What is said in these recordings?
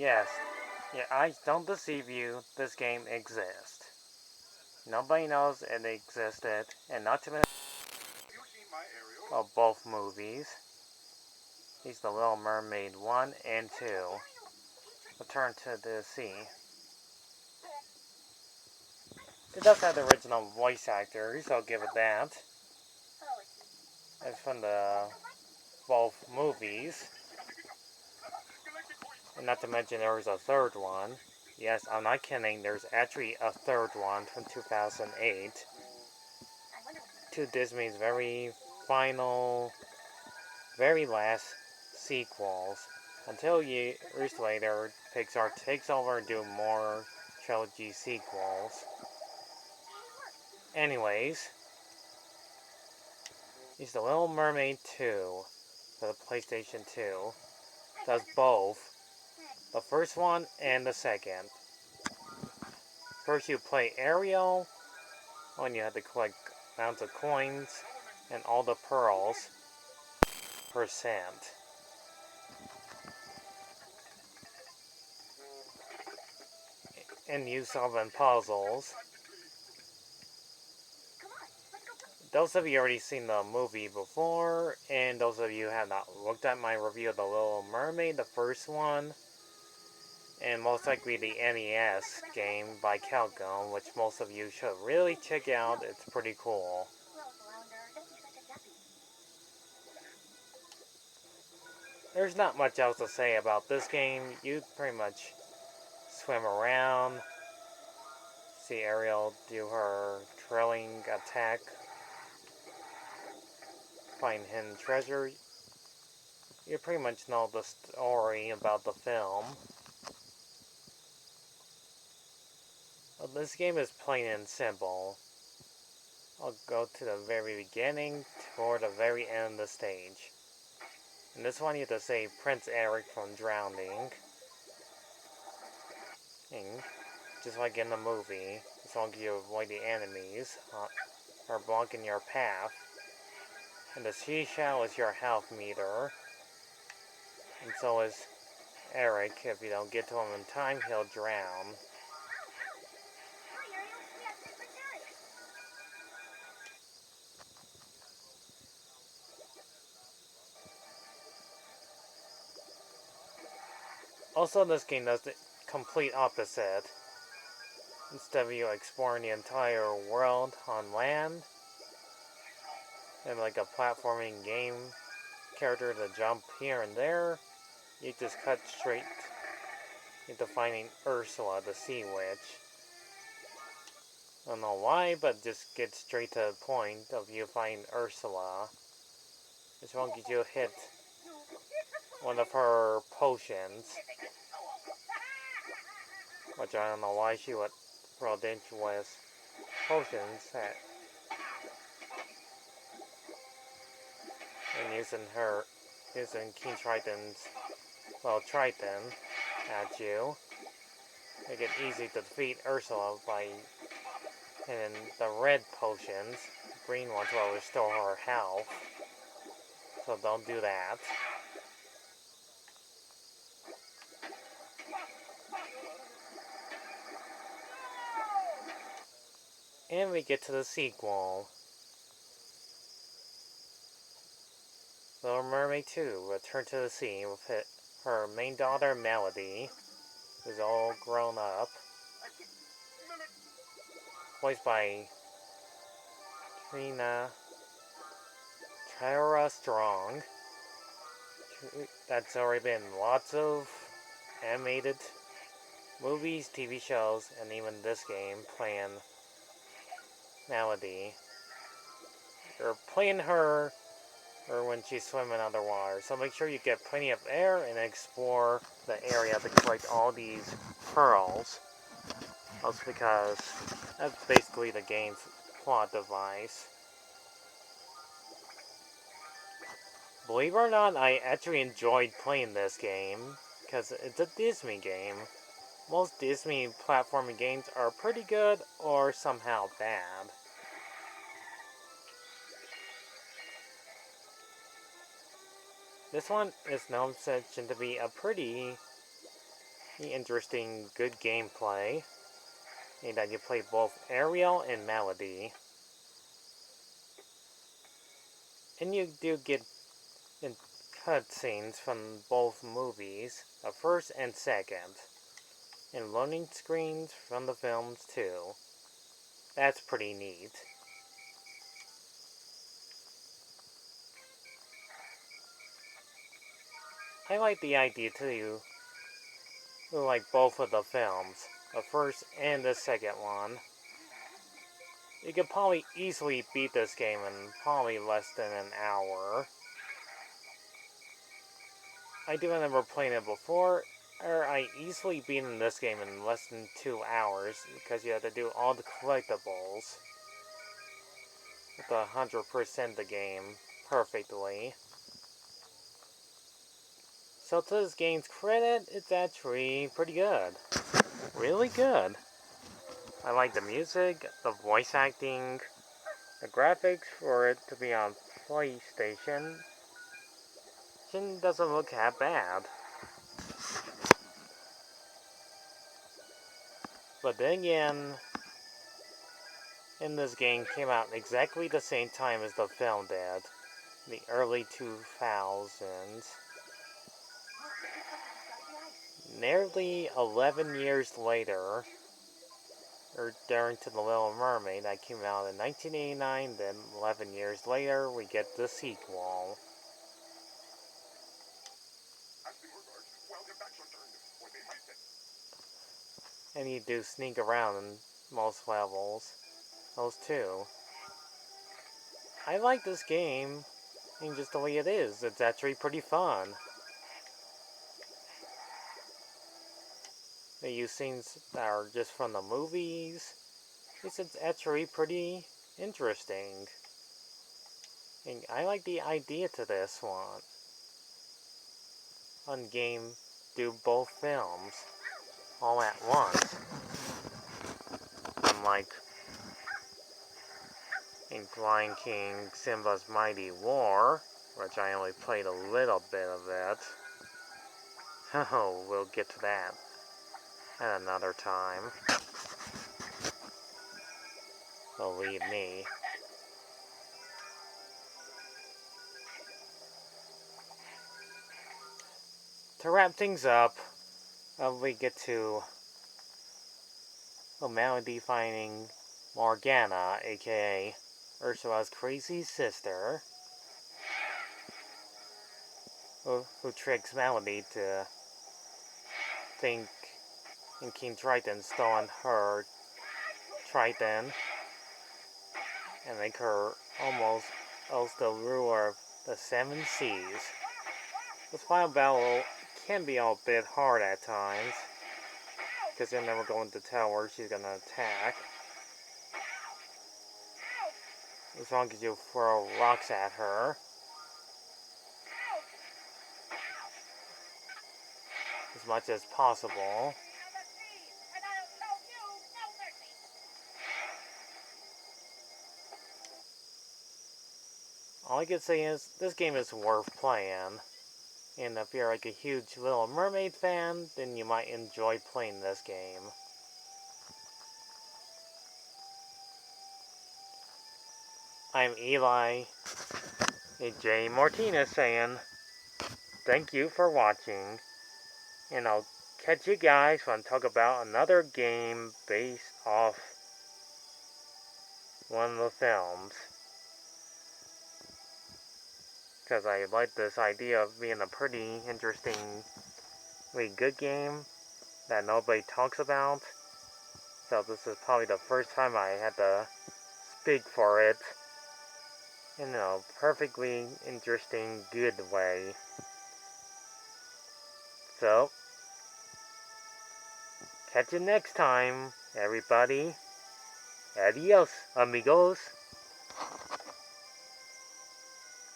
Yes, yeah, I don't deceive you, this game exists. Nobody knows it existed, and not to mention of both movies. He's the Little Mermaid 1 and 2. Return to the Sea. It does have the original voice actors, I'll give it that. It's from the both movies. And not to mention there was a third one. Yes, I'm not kidding, there's actually a third one from 2008. To Disney's very final, very last sequels. Until years later, Pixar takes over and do more trilogy sequels. Anyways, it's The Little Mermaid 2 for the PlayStation 2. Does both. The first one and the second. First you play Ariel, when you have to collect amounts of coins and all the pearls percent. And you solving puzzles. Those of you already seen the movie before, and those of you who have not looked at my review of The Little Mermaid, the first one, and most likely the NES game by Calcom, which most of you should really check out. It's pretty cool. There's not much else to say about this game. You pretty much swim around, see Ariel do her trailing attack, find hidden treasure. You pretty much know the story about the film. Well, this game is plain and simple. I'll go to the very beginning toward the very end of the stage. In this one you have to save Prince Eric from drowning. And just like in the movie, as long as you avoid the enemies are blocking your path. And the seashell is your health meter. And so is Eric. If you don't get to him in time, he'll drown. Also, this game does the complete opposite. Instead of you exploring the entire world on land, and like a platforming game character to jump here and there, you just cut straight into finding Ursula, the sea witch. I don't know why, but just get straight to the point of you finding Ursula. As long as you hit one of her potions, which I don't know why she would throw dangerous potions at, and using King Triton's, well, Triton at you. Make it easy to defeat Ursula by hitting the red potions. Green ones will restore her health, so don't do that. And we get to the sequel. Little Mermaid 2, Return to the Sea, with her main daughter, Melody, who's all grown up. Voiced by Trina Tara Strong. That's already been lots of animated movies, TV shows, and even this game playing Melody. You're playing her or when she's swimming underwater. So make sure you get plenty of air and explore the area to collect all these pearls. That's because that's basically the game's plot device. Believe it or not, I actually enjoyed playing this game because it's a Disney game. Most Disney platforming games are pretty good or somehow bad. This one is known to be a pretty interesting, good gameplay, and that you play both Ariel and Melody. And you do get in cutscenes from both movies, the first and second, and loading screens from the films too. That's pretty neat. I like the idea too, like both of the films, the first and the second one. You could probably easily beat this game in probably less than an hour. I do remember playing it before, or I easily beaten this game in less than 2 hours because you had to do all the collectibles with 100% the game perfectly. So to this game's credit, it's actually pretty good. Really good. I like the music, the voice acting, the graphics for it to be on PlayStation. It doesn't look that bad. But then again, and this game came out exactly the same time as the film did, the early 2000s. Nearly 11 years later, or during to The Little Mermaid, that came out in 1989, then 11 years later, we get the sequel. And you do sneak around in most levels. Those two. I like this game, and just the way it is. It's actually pretty fun. They use scenes that are just from the movies. It's actually pretty interesting. And I like the idea to this one. On game, do both films all at once. Unlike in Lion King Simba's Mighty War, which I only played a little bit of it. Oh, we'll get to that at another time. Believe me. To wrap things up, we get to Melody finding Morgana, aka Ursula's crazy sister, who tricks Melody to think King Triton stolen her Triton and make her almost the ruler of the seven seas. This final battle can be a bit hard at times, because you're never going to tell where she's going to attack. As long as you throw rocks at her. As much as possible. All I can say is, this game is worth playing. And if you're like a huge Little Mermaid fan, then you might enjoy playing this game. I'm Eli, a J Martinez saying, thank you for watching, and I'll catch you guys when I talk about another game based off one of the films. Because I like this idea of being a pretty interestingly good game that nobody talks about. So this is probably the first time I had to speak for it in a perfectly interesting, good way. So, catch you next time, everybody. Adios, amigos.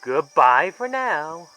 Goodbye for now.